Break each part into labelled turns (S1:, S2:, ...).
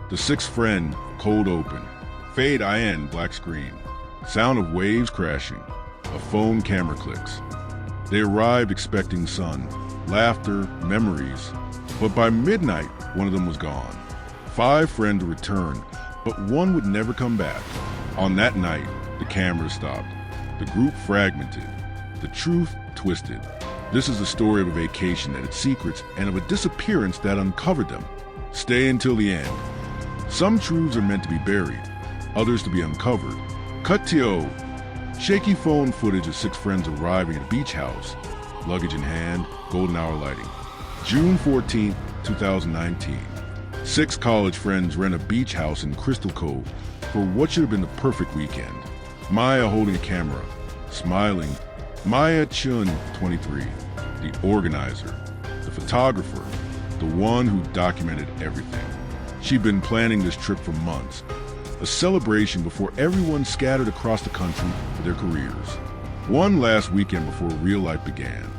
S1: The sixth friend, cold open. Fade IN, black screen. Sound of waves crashing. A phone camera clicks. They arrived expecting sun, laughter, memories. But by midnight, one of them was gone. 5 friends returned, but one would never come back. On that night, the cameras stopped. The group fragmented. The truth twisted. This is the story of a vacation that had secrets and of a disappearance that uncovered them. Stay until the end. Some truths are meant to be buried, others to be uncovered. Cut to shaky phone footage of 6 friends arriving at a beach house, luggage in hand, golden hour lighting. June 14, 2019. 6 college friends rent a beach house in Crystal Cove for what should have been the perfect weekend. Maya holding a camera, smiling. Maya Chun, 23, the organizer, the photographer, the one who documented everything. She'd been planning this trip for months, a celebration before everyone scattered across the country for their careers. One last weekend before real life began.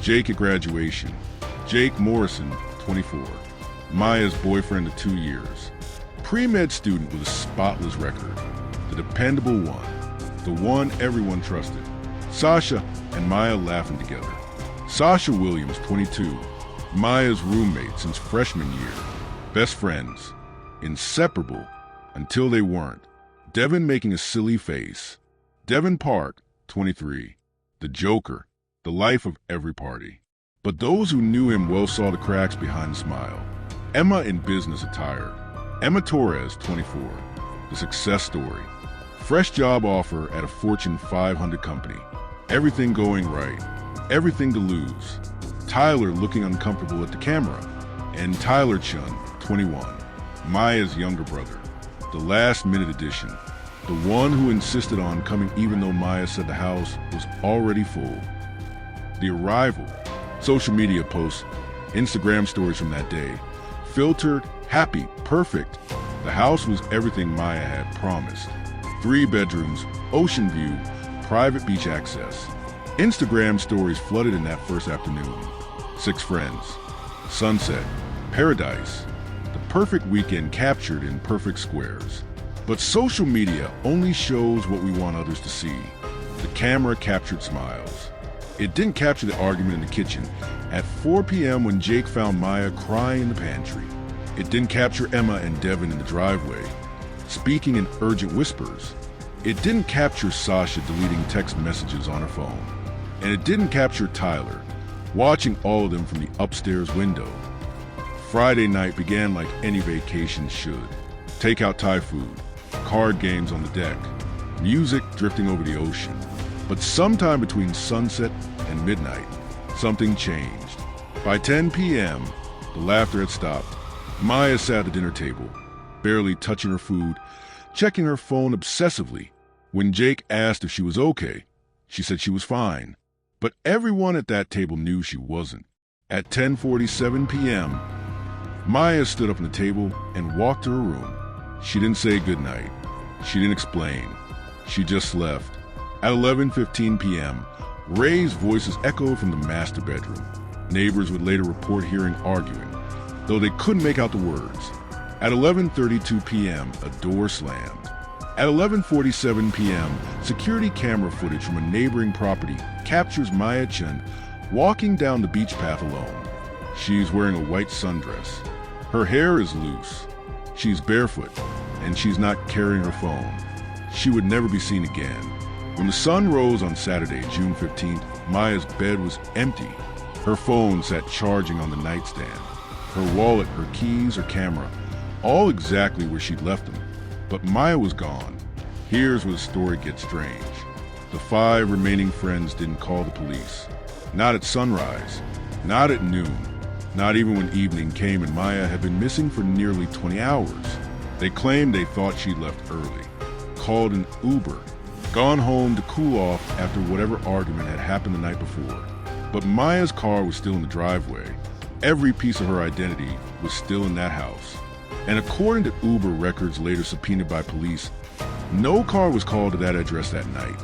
S1: Jake at graduation. Jake Morrison, 24, Maya's boyfriend of 2 years. Pre-med student with a spotless record, the dependable one, the one everyone trusted. Sasha and Maya laughing together. Sasha Williams, 22, Maya's roommate since freshman year. Best friends, inseparable until they weren't. Devin making a silly face. Devin Park, 23, the joker, the life of every party. But those who knew him well saw the cracks behind the smile. Emma in business attire. Emma Torres, 24, the success story. Fresh job offer at a Fortune 500 company. Everything going right, everything to lose. Tyler looking uncomfortable at the camera. And Tyler Chun, 21, Maya's younger brother. The last minute addition. The one who insisted on coming even though Maya said the house was already full. The arrival. Social media posts, Instagram stories from that day. Filtered, happy, perfect. The house was everything Maya had promised. 3 bedrooms, ocean view, private beach access. Instagram stories flooded in that first afternoon. 6 friends. Sunset. Paradise. The perfect weekend captured in perfect squares. But social media only shows what we want others to see. The camera captured smiles. It didn't capture the argument in the kitchen at 4 p.m. when Jake found Maya crying in the pantry. It didn't capture Emma and Devin in the driveway, speaking in urgent whispers. It didn't capture Sasha deleting text messages on her phone. And it didn't capture Tyler, watching all of them from the upstairs window. Friday night began like any vacation should. Takeout Thai food, card games on the deck, music drifting over the ocean. But sometime between sunset and midnight, something changed. By 10 p.m., the laughter had stopped. Maya sat at the dinner table, barely touching her food, checking her phone obsessively. When Jake asked if she was okay, she said she was fine. But everyone at that table knew she wasn't. At 10:47 p.m., Maya stood up from the table and walked to her room. She didn't say goodnight. She didn't explain. She just left. At 11:15 p.m., Ray's voices echoed from the master bedroom. Neighbors would later report hearing arguing, though they couldn't make out the words. At 11:32 p.m., a door slammed. At 11:47 p.m., security camera footage from a neighboring property captures Maya Chun walking down the beach path alone. She's wearing a white sundress. Her hair is loose. She's barefoot, and she's not carrying her phone. She would never be seen again. When the sun rose on Saturday, June 15th, Maya's bed was empty. Her phone sat charging on the nightstand. Her wallet, her keys, her camera, all exactly where she'd left them. But Maya was gone. Here's where the story gets strange. The 5 remaining friends didn't call the police. Not at sunrise, not at noon, not even when evening came and Maya had been missing for nearly 20 hours. They claimed they thought she'd left early, called an Uber, gone home to cool off after whatever argument had happened the night before. But Maya's car was still in the driveway. Every piece of her identity was still in that house. And according to Uber records later subpoenaed by police, no car was called to that address that night.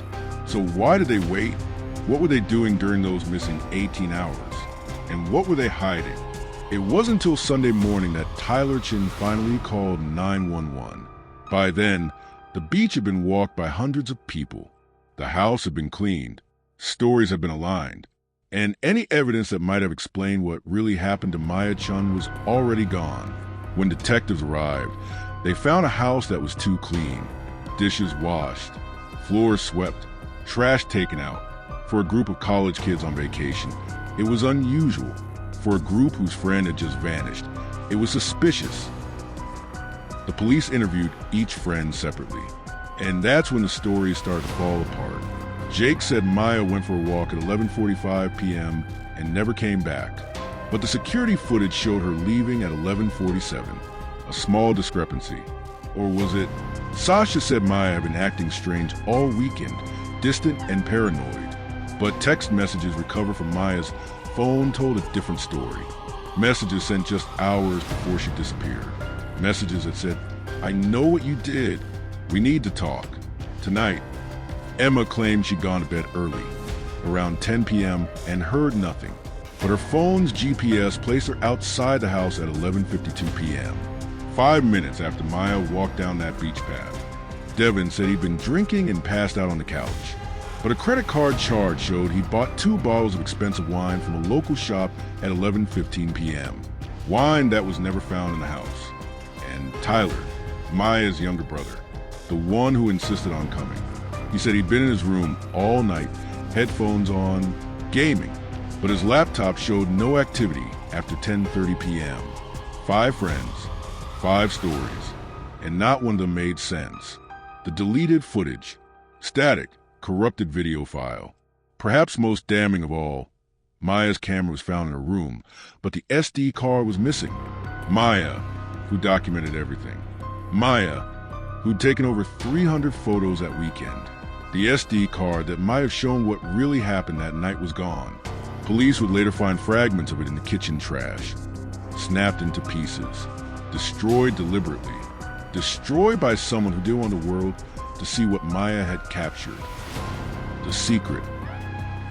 S1: So why did they wait? What were they doing during those missing 18 hours? And what were they hiding? It wasn't until Sunday morning that Tyler Chin finally called 911. By then, the beach had been walked by hundreds of people. The house had been cleaned. Stories had been aligned. And any evidence that might have explained what really happened to Maya Chun was already gone. When detectives arrived, they found a house that was too clean. Dishes washed, floors swept, trash taken out. For a group of college kids on vacation, it was unusual. For a group whose friend had just vanished, it was suspicious. The police interviewed each friend separately, and that's when the stories started to fall apart. Jake said Maya went for a walk at 11:45 p.m. and never came back, but the security footage showed her leaving at 11:47, a small discrepancy. Or was it? Sasha said Maya had been acting strange all weekend, distant and paranoid, but text messages recovered from Maya's phone told a different story. Messages sent just hours before she disappeared. Messages that said, "I know what you did. We need to talk. Tonight." Emma claimed she'd gone to bed early, around 10 p.m., and heard nothing. But her phone's GPS placed her outside the house at 11:52 p.m., 5 minutes after Maya walked down that beach path. Devin said he'd been drinking and passed out on the couch. But a credit card charge showed he'd bought 2 bottles of expensive wine from a local shop at 11:15 p.m., wine that was never found in the house. And Tyler, Maya's younger brother, the one who insisted on coming. He said he'd been in his room all night, headphones on, gaming, but his laptop showed no activity after 10:30 p.m. 5 friends, 5 stories, and not one of them made sense. The deleted footage, static, corrupted video file. Perhaps most damning of all, Maya's camera was found in her room, but the SD card was missing. Maya, who documented everything. Maya, who'd taken over 300 photos that weekend. The SD card that might have shown what really happened that night was gone. Police would later find fragments of it in the kitchen trash, snapped into pieces, destroyed deliberately, destroyed by someone who didn't want the world to see what Maya had captured. The secret.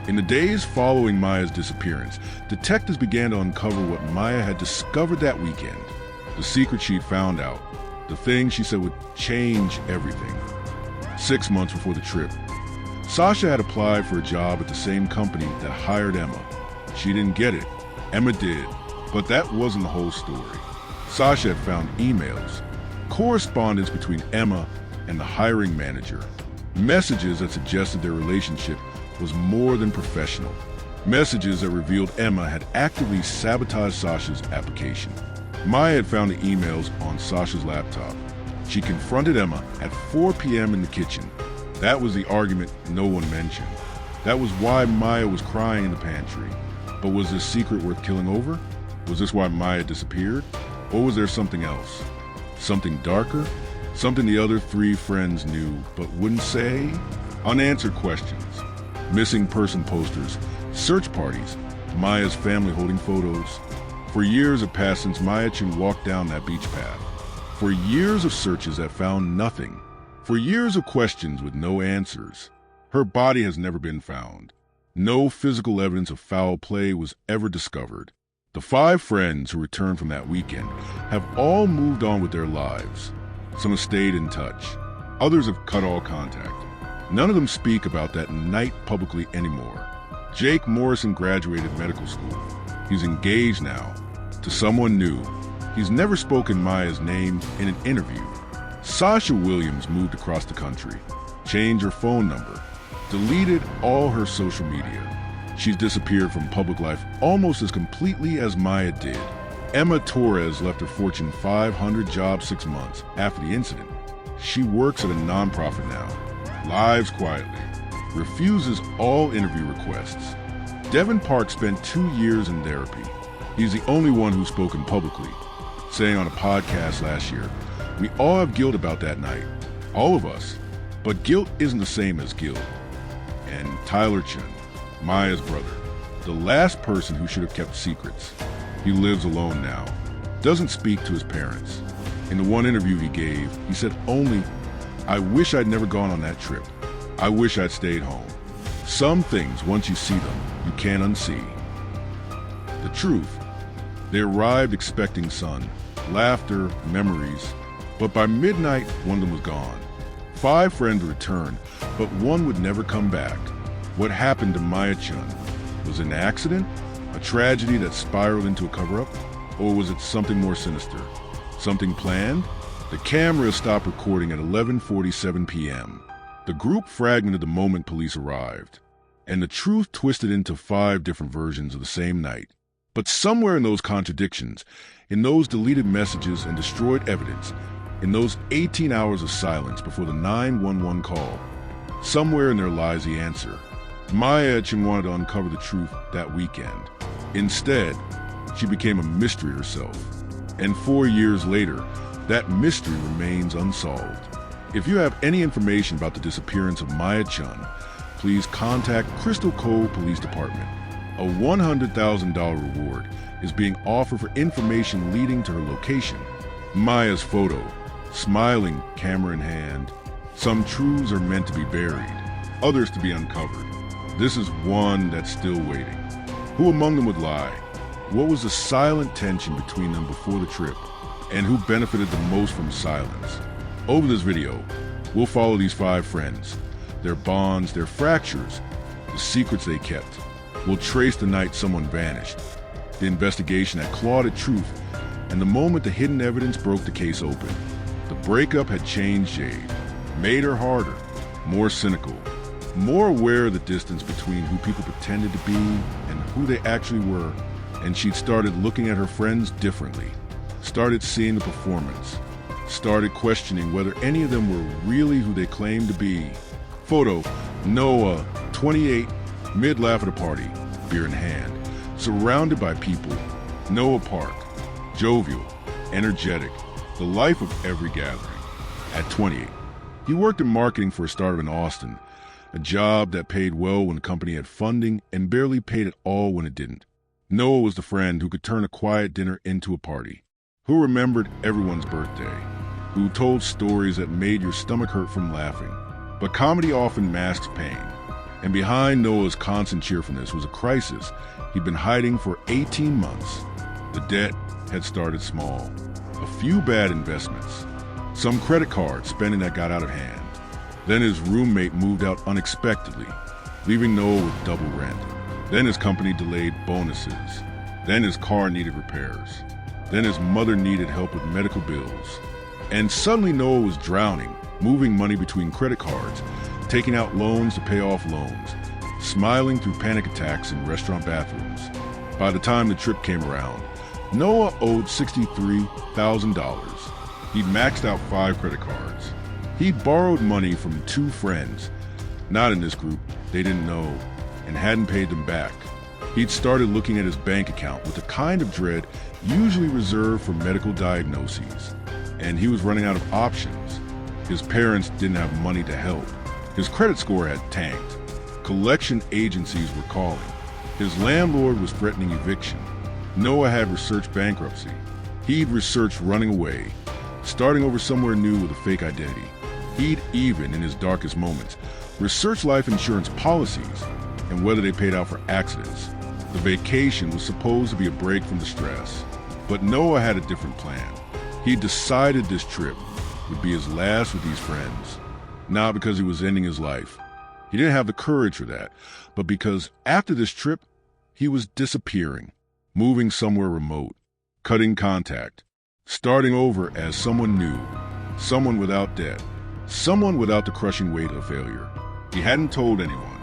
S1: In the days following Maya's disappearance, detectives began to uncover what Maya had discovered that weekend. The secret she'd found out. The thing she said would change everything. 6 months before the trip, Sasha had applied for a job at the same company that hired Emma. She didn't get it. Emma did. But that wasn't the whole story. Sasha had found emails, correspondence between Emma and the hiring manager, messages that suggested their relationship was more than professional, messages that revealed Emma had actively sabotaged Sasha's application. Maya had found the emails on Sasha's laptop. She confronted Emma at 4 p.m. in the kitchen. That was the argument no one mentioned. That was why Maya was crying in the pantry. But was this secret worth killing over? Was this why Maya disappeared? Or was there something else? Something darker? Something the other 3 friends knew but wouldn't say? Unanswered questions. Missing person posters. Search parties. Maya's family holding photos. For years have passed since Maya Chun walked down that beach path. For years of searches that found nothing. For years of questions with no answers. Her body has never been found. No physical evidence of foul play was ever discovered. The 5 friends who returned from that weekend have all moved on with their lives. Some have stayed in touch. Others have cut all contact. None of them speak about that night publicly anymore. Jake Morrison graduated medical school. He's engaged now to someone new. He's never spoken Maya's name in an interview. Sasha Williams moved across the country, changed her phone number, deleted all her social media. She's disappeared from public life almost as completely as Maya did. Emma Torres left her Fortune 500 job 6 months after the incident. She works at a nonprofit now, lives quietly, refuses all interview requests. Devin Park spent 2 years in therapy. He's the only one who's spoken publicly, saying on a podcast last year, "We all have guilt about that night, all of us, but guilt isn't the same as guilt." And Tyler Chun, Maya's brother, the last person who should have kept secrets. He lives alone now, doesn't speak to his parents. In the one interview he gave, he said only, "I wish I'd never gone on that trip. I wish I'd stayed home." Some things, once you see them, you can't unsee. The truth, They arrived expecting sun, laughter, memories, but by midnight, one of them was gone. 5 friends returned, but one would never come back. What happened to Maya Chun? Was it an accident? A tragedy that spiraled into a cover-up? Or was it something more sinister? Something planned? The camera stopped recording at 11:47 p.m. The group fragmented the moment police arrived, and the truth twisted into 5 different versions of the same night. But somewhere in those contradictions, in those deleted messages and destroyed evidence, in those 18 hours of silence before the 911 call, somewhere in there lies the answer. Maya Chun wanted to uncover the truth that weekend. Instead, she became a mystery herself. And 4 years later, that mystery remains unsolved. If you have any information about the disappearance of Maya Chun, please contact Crystal Cove Police Department. A $100,000 reward is being offered for information leading to her location. Maya's photo, smiling, camera in hand. Some truths are meant to be buried, others to be uncovered. This is one that's still waiting. Who among them would lie? What was the silent tension between them before the trip? And who benefited the most from silence? Over this video, we'll follow these 5 friends, their bonds, their fractures, the secrets they kept. We'll trace the night someone vanished, the investigation that clawed at truth, and the moment the hidden evidence broke the case open. The breakup had changed Jade, made her harder, more cynical, more aware of the distance between who people pretended to be and who they actually were, and she'd started looking at her friends differently, started seeing the performance, started questioning whether any of them were really who they claimed to be. Photo, Noah, 28, mid-laugh at a party, beer in hand, surrounded by people. Noah Park, jovial, energetic, the life of every gathering. At 28, he worked in marketing for a startup in Austin, a job that paid well when the company had funding and barely paid at all when it didn't. Noah was the friend who could turn a quiet dinner into a party, who remembered everyone's birthday, who told stories that made your stomach hurt from laughing. But comedy often masks pain, and behind Noah's constant cheerfulness was a crisis he'd been hiding for 18 months. The debt had started small, a few bad investments, some credit card spending that got out of hand. Then his roommate moved out unexpectedly, leaving Noah with double rent. Then his company delayed bonuses. Then his car needed repairs. Then his mother needed help with medical bills. And suddenly Noah was drowning, moving money between credit cards, taking out loans to pay off loans, smiling through panic attacks in restaurant bathrooms. By the time the trip came around, Noah owed $63,000. He'd maxed out 5 credit cards. He'd borrowed money from 2 friends, not in this group, they didn't know, and hadn't paid them back. He'd started looking at his bank account with the kind of dread usually reserved for medical diagnoses. And he was running out of options. His parents didn't have money to help. His credit score had tanked. Collection agencies were calling. His landlord was threatening eviction. Noah had researched bankruptcy. He'd researched running away, starting over somewhere new with a fake identity. He'd even, in his darkest moments, researched life insurance policies and whether they paid out for accidents. The vacation was supposed to be a break from the stress. But Noah had a different plan. He decided this trip would be his last with these friends, not because he was ending his life. He didn't have the courage for that, but because after this trip, he was disappearing, moving somewhere remote, cutting contact, starting over as someone new, someone without debt, someone without the crushing weight of failure. He hadn't told anyone.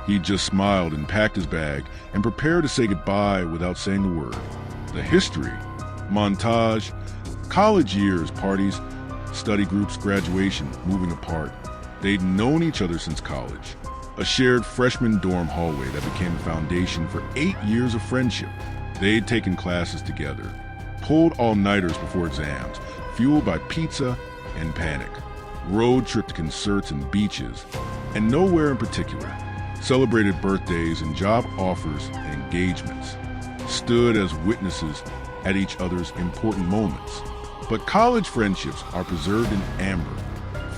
S1: He just smiled and packed his bag and prepared to say goodbye without saying the word. The history, montage, college years, parties, study groups, graduation, moving apart. They'd known each other since college. A shared freshman dorm hallway that became the foundation for 8 years of friendship. They'd taken classes together, pulled all-nighters before exams, fueled by pizza and panic. Road trip to concerts and beaches, and nowhere in particular. Celebrated birthdays and job offers and engagements. Stood as witnesses at each other's important moments. But college friendships are preserved in amber,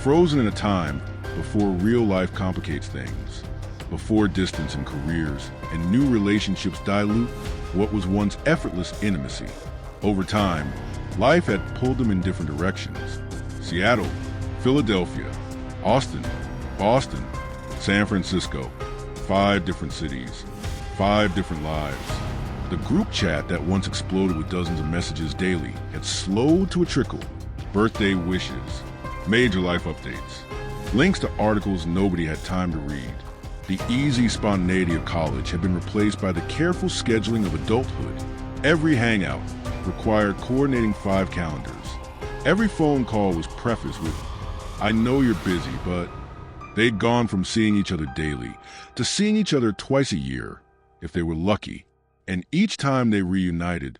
S1: frozen in a time before real life complicates things, before distance and careers and new relationships dilute what was once effortless intimacy. Over time, life had pulled them in different directions. Seattle, Philadelphia, Austin, Boston, San Francisco. 5 different cities, 5 different lives. The group chat that once exploded with dozens of messages daily had slowed to a trickle. Birthday wishes, major life updates, links to articles nobody had time to read. The easy spontaneity of college had been replaced by the careful scheduling of adulthood. Every hangout required coordinating 5 calendars. Every phone call was prefaced with, "I know you're busy, but..." They'd gone from seeing each other daily to seeing each other twice a year, if they were lucky. And each time they reunited,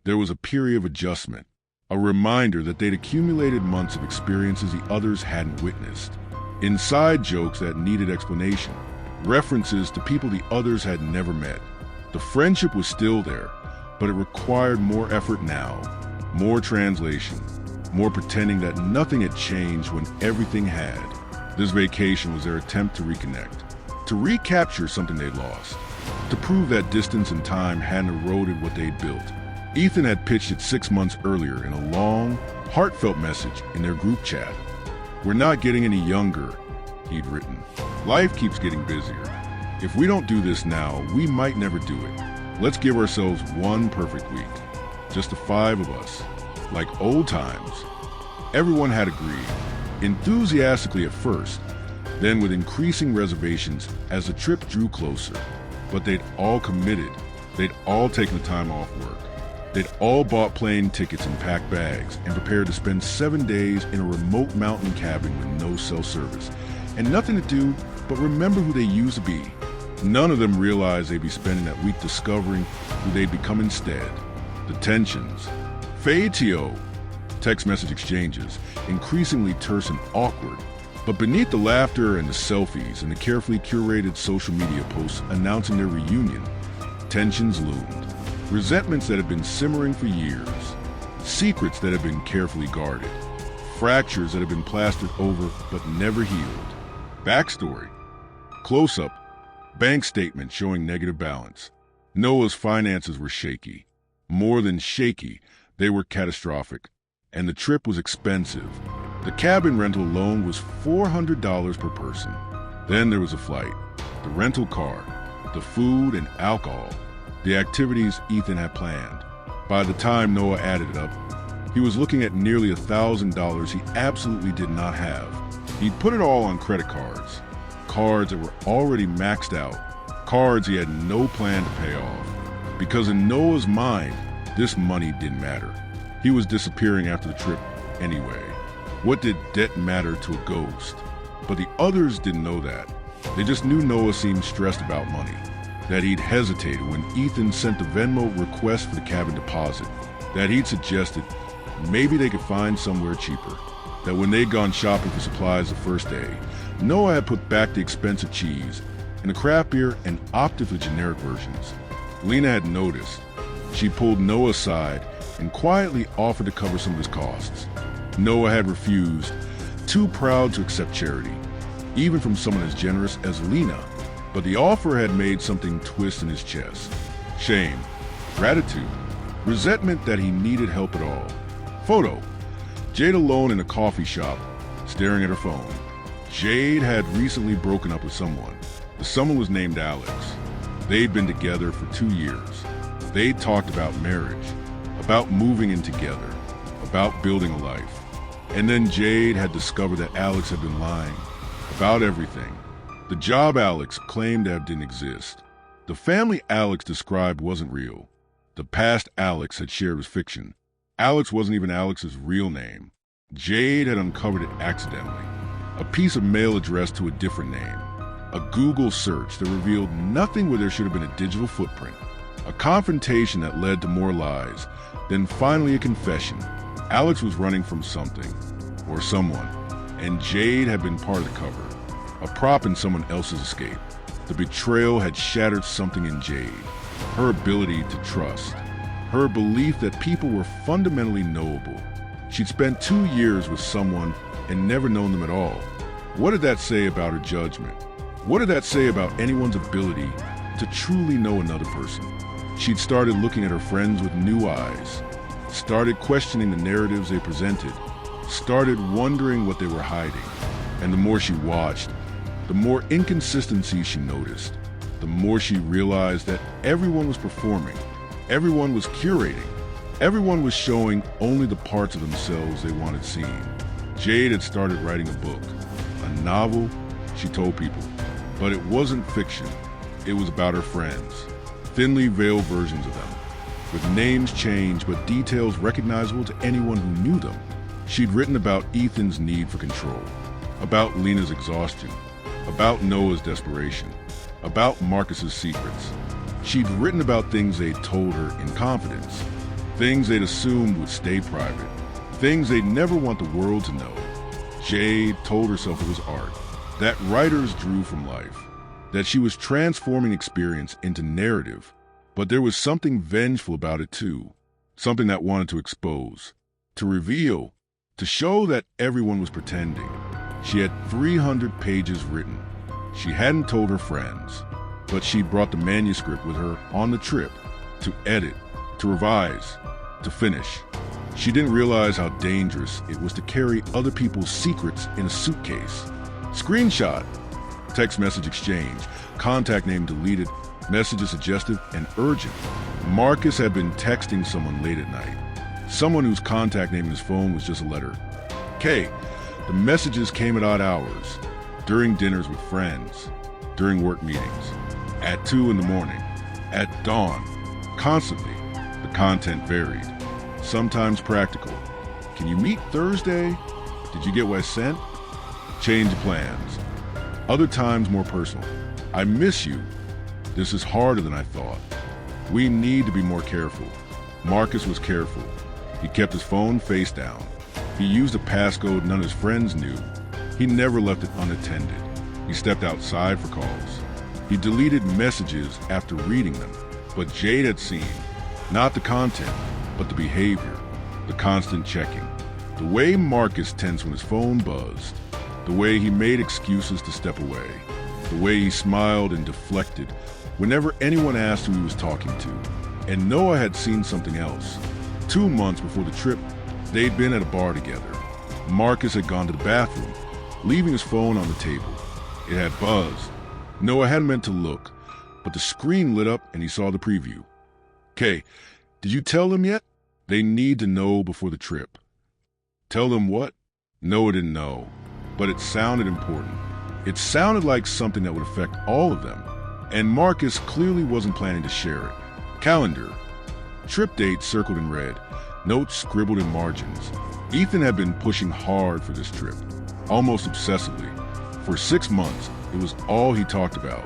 S1: there was a period of adjustment, a reminder that they'd accumulated months of experiences the others hadn't witnessed. Inside jokes that needed explanation, references to people the others had never met. The friendship was still there, but it required more effort now, more translation, more pretending that nothing had changed when everything had. This vacation was their attempt to reconnect, to recapture something they'd lost, to prove that distance and time hadn't eroded what they'd built. Ethan had pitched it 6 months earlier in a long, heartfelt message in their group chat. "We're not getting any younger," he'd written. "Life keeps getting busier. If we don't do this now, we might never do it. Let's give ourselves one perfect week. Just the 5 of us. Like old times." Everyone had agreed, enthusiastically at first, then with increasing reservations as the trip drew closer. But they'd all committed. They'd all taken the time off work. They'd all bought plane tickets and packed bags and prepared to spend 7 days in a remote mountain cabin with no cell service and nothing to do but remember who they used to be. None of them realized they'd be spending that week discovering who they'd become instead. The tensions. Fade-to-o. Text message exchanges, increasingly terse and awkward. But beneath the laughter and the selfies and the carefully curated social media posts announcing their reunion, tensions loomed. Resentments that had been simmering for years. Secrets that had been carefully guarded. Fractures that had been plastered over but never healed. Backstory. Close-up. Bank statement showing negative balance. Noah's finances were shaky. More than shaky, they were catastrophic. And the trip was expensive. The cabin rental alone was $400 per person. Then there was a flight, the rental car, the food and alcohol, the activities Ethan had planned. By the time Noah added it up, he was looking at nearly $1,000 he absolutely did not have. He'd put it all on credit cards, cards that were already maxed out, cards he had no plan to pay off. Because in Noah's mind, this money didn't matter. He was disappearing after the trip anyway. What did debt matter to a ghost? But the others didn't know that. They just knew Noah seemed stressed about money, that he'd hesitated when Ethan sent the Venmo request for the cabin deposit, that he'd suggested maybe they could find somewhere cheaper, that when they'd gone shopping for supplies the first day, Noah had put back the expensive cheese and the craft beer and opted for generic versions. Lena had noticed. She pulled Noah aside and quietly offered to cover some of his costs. Noah had refused, too proud to accept charity, even from someone as generous as Lena. But the offer had made something twist in his chest. Shame, gratitude, resentment that he needed help at all. Photo. Jade alone in a coffee shop, staring at her phone. Jade had recently broken up with someone. The someone was named Alex. They'd been together for 2 years. They'd talked about marriage, about moving in together, about building a life. And then Jade had discovered that Alex had been lying about everything. The job Alex claimed that didn't exist. The family Alex described wasn't real. The past Alex had shared was fiction. Alex wasn't even Alex's real name. Jade had uncovered it accidentally. A piece of mail addressed to a different name. A Google search that revealed nothing where there should have been a digital footprint. A confrontation that led to more lies. Then finally a confession. Alex was running from something, or someone, and Jade had been part of the cover, a prop in someone else's escape. The betrayal had shattered something in Jade, her ability to trust, her belief that people were fundamentally knowable. She'd spent 2 years with someone and never known them at all. What did that say about her judgment? What did that say about anyone's ability to truly know another person? She'd started looking at her friends with new eyes, started questioning the narratives they presented, started wondering what they were hiding. And the more she watched, the more inconsistencies she noticed, the more she realized that everyone was performing, everyone was curating, everyone was showing only the parts of themselves they wanted seen. Jade had started writing a book, a novel, she told people, but it wasn't fiction. It was about her friends, thinly veiled versions of them, with names changed but details recognizable to anyone who knew them. She'd written about Ethan's need for control, about Lena's exhaustion, about Noah's desperation, about Marcus's secrets. She'd written about things they'd told her in confidence, things they'd assumed would stay private, things they'd never want the world to know. Jade told herself it was art, that writers drew from life, that she was transforming experience into narrative, but there was something vengeful about it too, something that wanted to expose, to reveal, to show that everyone was pretending. She had 300 pages written. She hadn't told her friends, but she'd brought the manuscript with her on the trip to edit, to revise, to finish. She didn't realize how dangerous it was to carry other people's secrets in a suitcase. Screenshot, text message exchange, contact name deleted, messages suggestive and urgent. Marcus had been texting someone late at night, someone whose contact name in his phone was just a letter K. The messages came at odd hours, during dinners with friends, during work meetings, at 2 in the morning, at dawn, constantly. The content varied, sometimes practical. Can you meet Thursday? Did you get what I sent? Change plans. Other times more personal. I miss you. This is harder than I thought. We need to be more careful. Marcus was careful. He kept his phone face down. He used a passcode none of his friends knew. He never left it unattended. He stepped outside for calls. He deleted messages after reading them. But Jade had seen, not the content, but the behavior, the constant checking. The way Marcus tensed when his phone buzzed. The way he made excuses to step away. The way he smiled and deflected whenever anyone asked who he was talking to. And Noah had seen something else. 2 months before the trip, they'd been at a bar together. Marcus had gone to the bathroom, leaving his phone on the table. It had buzzed. Noah hadn't meant to look, but the screen lit up and he saw the preview. "Kay, did you tell them yet? They need to know before the trip." Tell them what? Noah didn't know, but it sounded important. It sounded like something that would affect all of them, and Marcus clearly wasn't planning to share it. Calendar. Trip date circled in red, notes scribbled in margins. Ethan had been pushing hard for this trip, almost obsessively. For 6 months, it was all he talked about.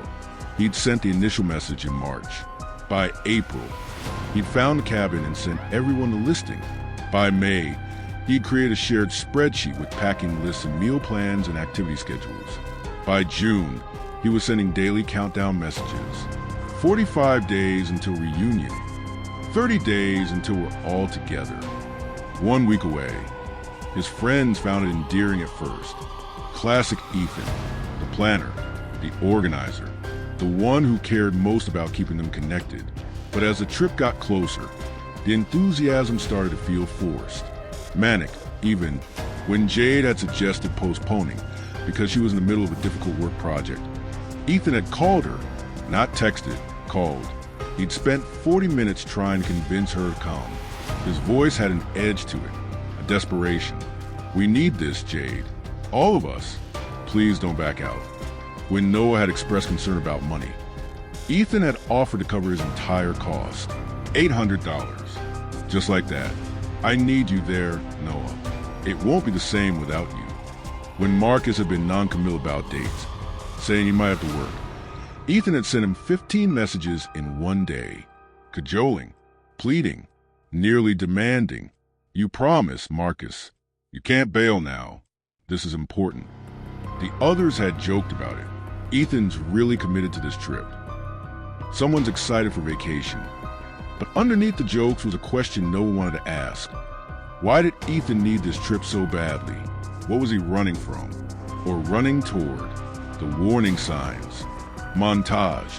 S1: He'd sent the initial message in March. By April, he'd found the cabin and sent everyone the listing. By May, he'd created a shared spreadsheet with packing lists and meal plans and activity schedules. By June, he was sending daily countdown messages. 45 days until reunion. 30 days until we're all together. 1 week away. His friends found it endearing at first. Classic Ethan, the planner, the organizer, the one who cared most about keeping them connected. But as the trip got closer, the enthusiasm started to feel forced. Manic, even, when Jade had suggested postponing because she was in the middle of a difficult work project. Ethan had called her, not texted, called. He'd spent 40 minutes trying to convince her to come. His voice had an edge to it, a desperation. "We need this, Jade. All of us. Please don't back out." When Noah had expressed concern about money, Ethan had offered to cover his entire cost, $800. Just like that. "I need you there, Noah. It won't be the same without you." When Marcus had been non-committal about dates, saying he might have to work, Ethan had sent him 15 messages in 1 day, cajoling, pleading, nearly demanding. "You promise, Marcus. You can't bail now. This is important." The others had joked about it. Ethan's really committed to this trip. Someone's excited for vacation. But underneath the jokes was a question no one wanted to ask. Why did Ethan need this trip so badly? What was he running from? Or running toward? The warning signs. Montage.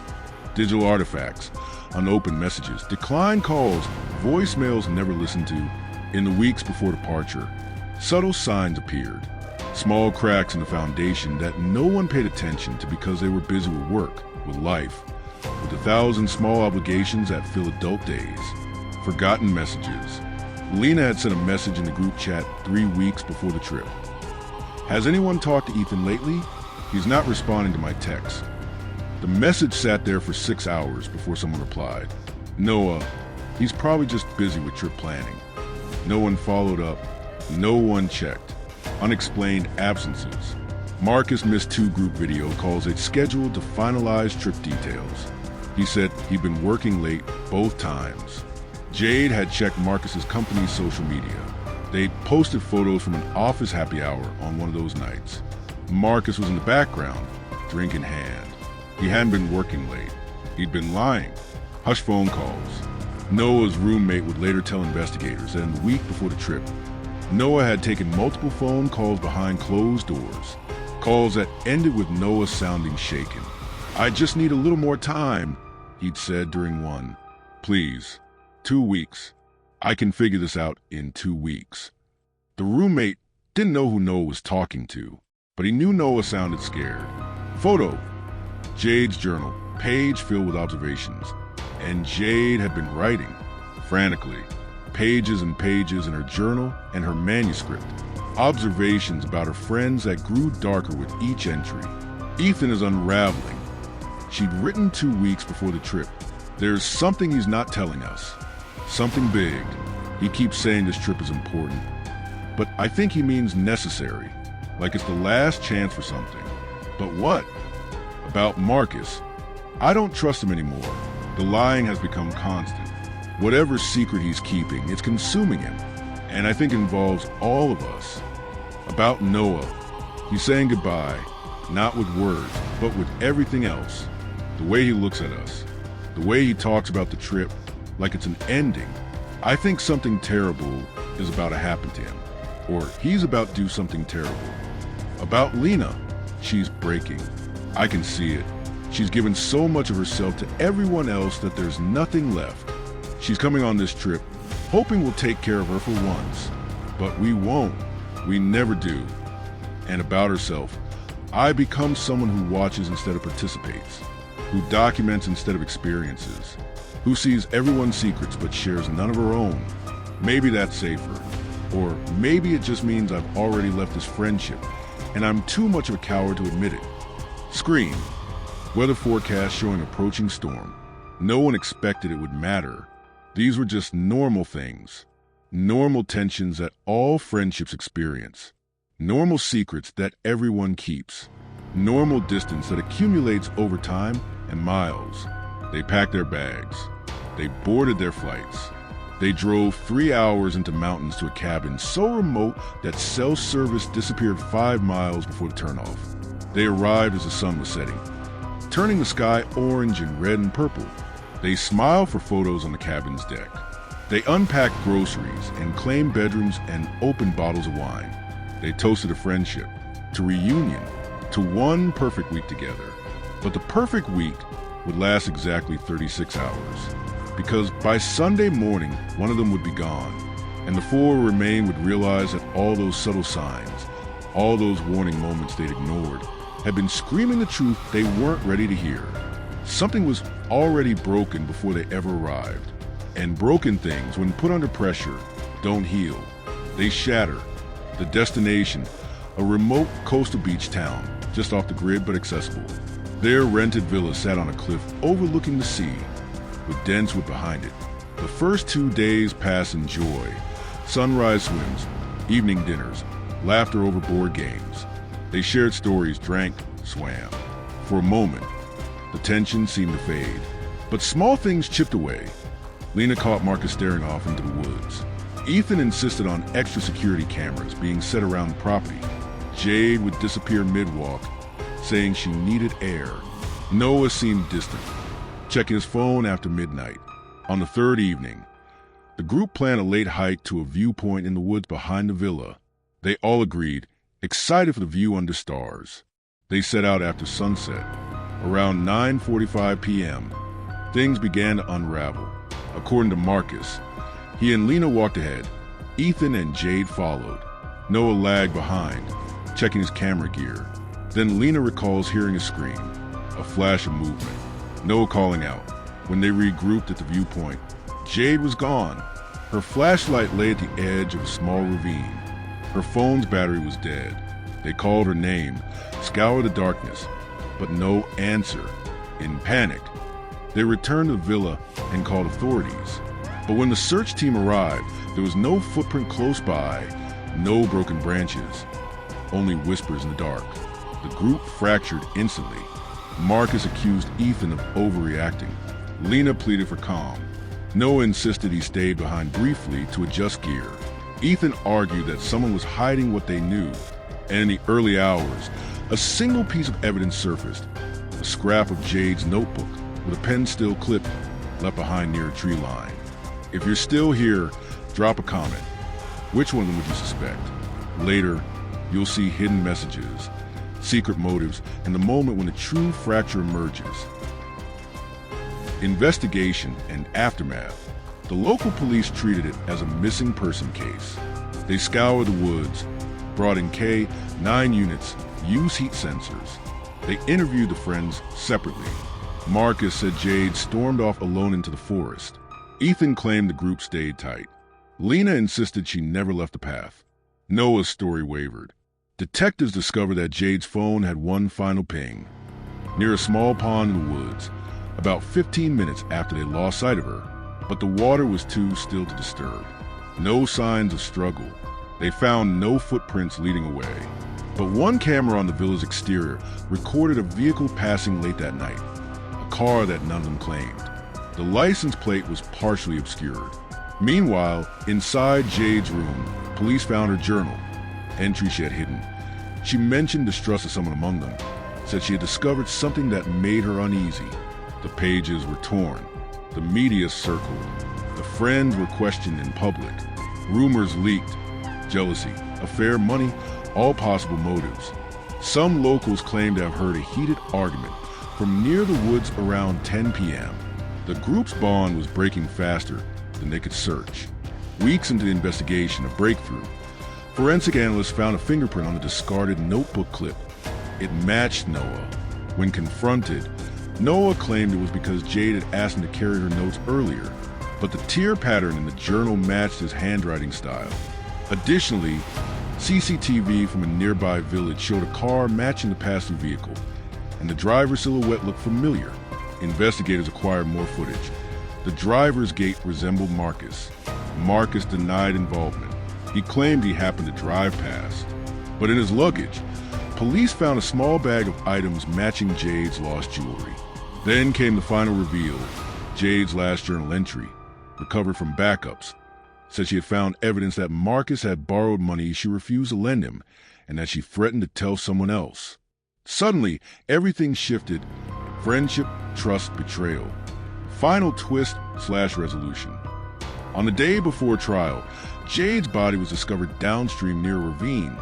S1: Digital artifacts. unopened messages, declined calls, voicemails never listened to. In the weeks before departure, subtle signs appeared. Small cracks in the foundation that no one paid attention to because they were busy with work, with life, with 1,000 small obligations that fill adult days. Forgotten messages. Lena had sent a message in the group chat 3 weeks before the trip. Has anyone talked to Ethan lately? He's not responding to my texts. The message sat there for 6 hours before someone replied. Noah, he's probably just busy with trip planning. No one followed up. No one checked. Unexplained absences. Marcus missed 2 group video calls they'd scheduled to finalize trip details. He said he'd been working late both times. Jade had checked Marcus's company's social media. They'd posted photos from an office happy hour on one of those nights. Marcus was in the background, drink in hand. He hadn't been working late. He'd been lying. Hush phone calls. Noah's roommate would later tell investigators that in the week before the trip, Noah had taken multiple phone calls behind closed doors. Calls that ended with Noah sounding shaken. I just need a little more time, he'd said during one. Please, 2 weeks. I can figure this out in 2 weeks. The roommate didn't know who Noah was talking to, but he knew Noah sounded scared. Photo. Jade's journal, page filled with observations. And Jade had been writing, frantically, pages and pages in her journal and her manuscript. Observations about her friends that grew darker with each entry. Ethan is unraveling. She'd written 2 weeks before the trip. There's something he's not telling us. Something big. He keeps saying this trip is important. But I think he means necessary. Like it's the last chance for something. But what? About Marcus. I don't trust him anymore. The lying has become constant. Whatever secret he's keeping, it's consuming him. And I think it involves all of us. About Noah. He's saying goodbye, not with words, but with everything else. The way he looks at us. The way he talks about the trip, like it's an ending. I think something terrible is about to happen to him. Or he's about to do something terrible. About Lena. She's breaking. I can see it. She's given so much of herself to everyone else that there's nothing left. She's coming on this trip, hoping we'll take care of her for once. But we won't. We never do. And about herself, I become someone who watches instead of participates, who documents instead of experiences, who sees everyone's secrets but shares none of her own. Maybe that's safer. Or maybe it just means I've already left this friendship, and I'm too much of a coward to admit it. Screen. Weather forecast showing approaching storm. No one expected it would matter. These were just normal things. Normal tensions that all friendships experience. Normal secrets that everyone keeps. Normal distance that accumulates over time and miles. They packed their bags. They boarded their flights. They drove 3 hours into mountains to a cabin so remote that cell service disappeared 5 miles before the turnoff. They arrived as the sun was setting, turning the sky orange and red and purple. They smiled for photos on the cabin's deck. They unpacked groceries and claimed bedrooms and opened bottles of wine. They toasted to friendship, to reunion, to one perfect week together. But the perfect week would last exactly 36 hours. Because by Sunday morning, one of them would be gone, and the 4 who remained would realize that all those subtle signs, all those warning moments they'd ignored, had been screaming the truth they weren't ready to hear. Something was already broken before they ever arrived. And broken things, when put under pressure, don't heal. They shatter. The destination, a remote coastal beach town, just off the grid but accessible. Their rented villa sat on a cliff overlooking the sea, with dense wood behind it. The first 2 days passed in joy. Sunrise swims, evening dinners, laughter over board games. They shared stories, drank, swam. For a moment, the tension seemed to fade. But small things chipped away. Lena caught Marcus staring off into the woods. Ethan insisted on extra security cameras being set around the property. Jade would disappear mid-walk, saying she needed air. Noah seemed distant, checking his phone after midnight. On the 3rd evening, the group planned a late hike to a viewpoint in the woods behind the villa. They all agreed, excited for the view under stars. They set out after sunset, around 9:45 p.m. Things began to unravel. According to Marcus, he and Lena walked ahead. Ethan and Jade followed. Noah lagged behind, checking his camera gear. Then Lena recalls hearing a scream, a flash of movement. Noah calling out. When they regrouped at the viewpoint, Jade was gone. Her flashlight lay at the edge of a small ravine. Her phone's battery was dead. They called her name, scoured the darkness, but no answer. In panic, they returned to the villa and called authorities. But when the search team arrived, there was no footprint close by, no broken branches, only whispers in the dark. The group fractured instantly. Marcus accused Ethan of overreacting. Lena pleaded for calm. Noah insisted he stayed behind briefly to adjust gear. Ethan argued that someone was hiding what they knew, and in the early hours, a single piece of evidence surfaced, a scrap of Jade's notebook with a pen still clipped, left behind near a tree line. If you're still here, drop a comment. Which one would you suspect? Later, you'll see hidden messages, secret motives, and the moment when the true fracture emerges. Investigation and aftermath. The local police treated it as a missing person case. They scoured the woods, brought in K-9 units, used heat sensors. They interviewed the friends separately. Marcus said Jade stormed off alone into the forest. Ethan claimed the group stayed tight. Lena insisted she never left the path. Noah's story wavered. Detectives discovered that Jade's phone had one final ping, near a small pond in the woods, about 15 minutes after they lost sight of her, but the water was too still to disturb. No signs of struggle. They found no footprints leading away. But one camera on the villa's exterior recorded a vehicle passing late that night, a car that none of them claimed. The license plate was partially obscured. Meanwhile, inside Jade's room, police found her journal, entries she had hidden. She mentioned distrust of someone among them, said she had discovered something that made her uneasy. The pages were torn. The media circled. The friends were questioned in public. Rumors leaked. Jealousy, affair, money, all possible motives. Some locals claimed to have heard a heated argument from near the woods around 10 p.m. The group's bond was breaking faster than they could search. Weeks into the investigation, a breakthrough. Forensic analysts found a fingerprint on the discarded notebook clip. It matched Noah. When confronted, Noah claimed it was because Jade had asked him to carry her notes earlier, but the tear pattern in the journal matched his handwriting style. Additionally, CCTV from a nearby village showed a car matching the passing vehicle, and the driver's silhouette looked familiar. Investigators acquired more footage. The driver's gait resembled Marcus. Marcus denied involvement. He claimed he happened to drive past. But in his luggage, police found a small bag of items matching Jade's lost jewelry. Then came the final reveal. Jade's last journal entry, recovered from backups, said she had found evidence that Marcus had borrowed money she refused to lend him, and that she threatened to tell someone else. Suddenly, everything shifted. Friendship, trust, betrayal. Final twist/resolution. On the day before trial, Jade's body was discovered downstream near a ravine,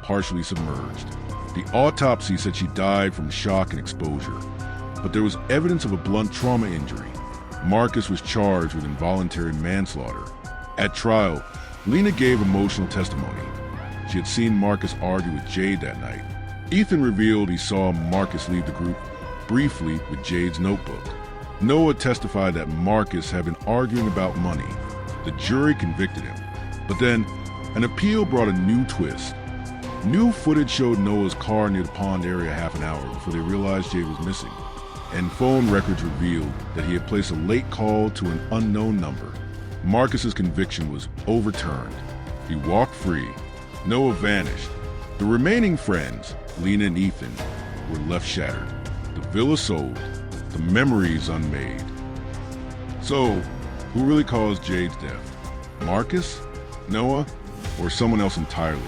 S1: partially submerged. The autopsy said she died from shock and exposure, but there was evidence of a blunt trauma injury. Marcus was charged with involuntary manslaughter. At trial, Lena gave emotional testimony. She had seen Marcus argue with Jade that night. Ethan revealed he saw Marcus leave the group briefly with Jade's notebook. Noah testified that Marcus had been arguing about money. The jury convicted him. But then, an appeal brought a new twist. New footage showed Noah's car near the pond area half an hour before they realized Jade was missing. And phone records revealed that he had placed a late call to an unknown number. Marcus's conviction was overturned. He walked free. Noah vanished. The remaining friends, Lena and Ethan, were left shattered. The villa sold. The memories unmade. So, who really caused Jade's death? Marcus? Noah? Or someone else entirely?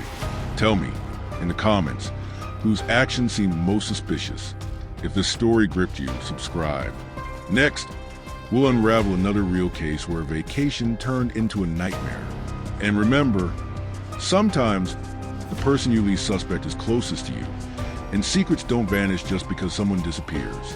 S1: Tell me, in the comments, whose actions seemed most suspicious. If this story gripped you, subscribe. Next, we'll unravel another real case where a vacation turned into a nightmare. And remember, sometimes the person you least suspect is closest to you, and secrets don't vanish just because someone disappears.